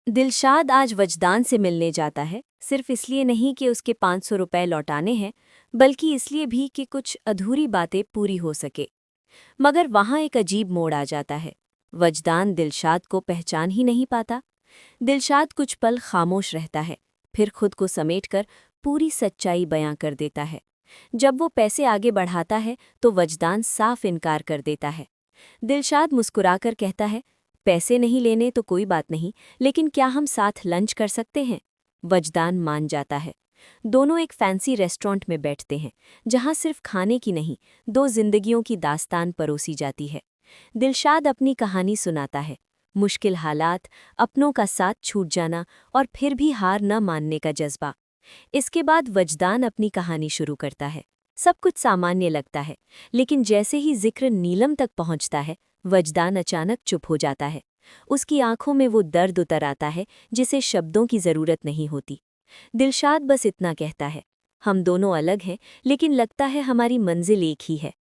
दिलशाद आज वजदान से मिलने जाता है, सिर्फ इसलिए नहीं कि उसके 500 रुपए लौटाने हैं, बल्कि इसलिए भी कि कुछ अधूरी बातें पूरी हो सके। मगर वहाँ एक अजीब मोड़ आ जाता है। वजदान दिलशाद को पहचान ही नहीं पाता। दिलशाद कुछ पल खामोश रहता है, फिर खुद को समेटकर पूरी सच्चाई बयां कर देता है। जब वो पैसे आगे बढ़ाता है तो वजदान साफ इनकार कर देता है। दिलशाद मुस्कुराकर कहता है, पैसे नहीं लेने तो कोई बात नहीं, लेकिन क्या हम साथ लंच कर सकते हैं? वजदान मान जाता है। दोनों एक फैंसी रेस्टोरेंट में बैठते हैं, जहां सिर्फ खाने की नहीं, दो जिंदगियों की दास्तान परोसी जाती है। दिलशाद अपनी कहानी सुनाता है, मुश्किल हालात, अपनों का साथ छूट जाना और फिर भी हार न मानने का जज्बा। इसके बाद वजदान अपनी कहानी शुरू करता है। सब कुछ सामान्य लगता है, लेकिन जैसे ही जिक्र नीलम तक पहुंचता है, वजदान अचानक चुप हो जाता है। उसकी आंखों में वो दर्द उतर आता है जिसे शब्दों की जरूरत नहीं होती। दिलशाद बस इतना कहता है, हम दोनों अलग हैं, लेकिन लगता है हमारी मंजिल एक ही है।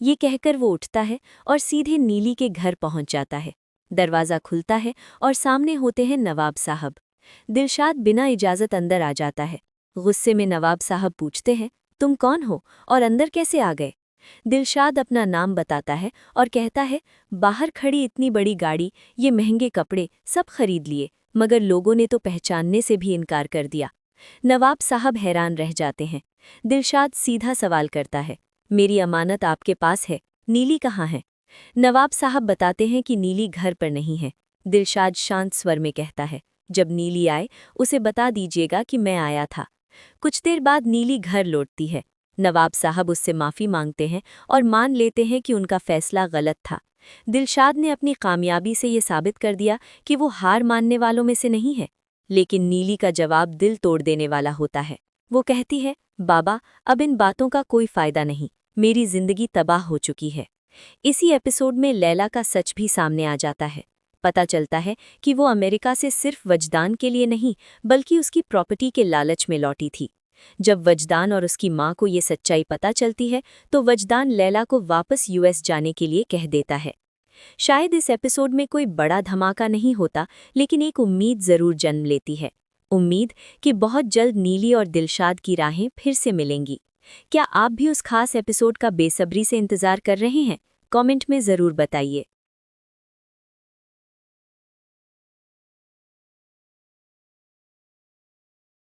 ये कहकर वो उठता है और सीधे नीली के घर पहुंच जाता है। दरवाज़ा खुलता है और सामने होते हैं नवाब साहब। दिलशाद बिना इजाज़त अंदर आ जाता है। गुस्से में नवाब साहब पूछते हैं, तुम कौन हो और अंदर कैसे आ गए? दिलशाद अपना नाम बताता है और कहता है, बाहर खड़ी इतनी बड़ी गाड़ी, ये महंगे कपड़े सब खरीद लिए, मगर लोगों ने तो पहचानने से भी इनकार कर दिया। नवाब साहब हैरान रह जाते हैं। दिलशाद सीधा सवाल करता है, मेरी अमानत आपके पास है, नीली कहाँ है? नवाब साहब बताते हैं कि नीली घर पर नहीं है। दिलशाद शांत स्वर में कहता है, जब नीली आए उसे बता दीजिएगा कि मैं आया था। कुछ देर बाद नीली घर लौटती है। नवाब साहब उससे माफ़ी मांगते हैं और मान लेते हैं कि उनका फैसला गलत था। दिलशाद ने अपनी कामयाबी से ये साबित कर दिया कि वो हार मानने वालों में से नहीं है। लेकिन नीली का जवाब दिल तोड़ देने वाला होता है। वो कहती है, बाबा, अब इन बातों का कोई फ़ायदा नहीं, मेरी ज़िंदगी तबाह हो चुकी है। इसी एपिसोड में लैला का सच भी सामने आ जाता है। पता चलता है कि वो अमेरिका से सिर्फ वजदान के लिए नहीं, बल्कि उसकी प्रॉपर्टी के लालच में लौटी थी। जब वजदान और उसकी माँ को ये सच्चाई पता चलती है, तो वजदान लैला को वापस यूएस जाने के लिए कह देता है। शायद इस एपिसोड में कोई बड़ा धमाका नहीं होता, लेकिन एक उम्मीद ज़रूर जन्म लेती है। उम्मीद कि बहुत जल्द नीली और दिलशाद की राहें फिर से मिलेंगी। क्या आप भी उस खास एपिसोड का बेसब्री से इंतज़ार कर रहे हैं? कमेंट में ज़रूर बताइए।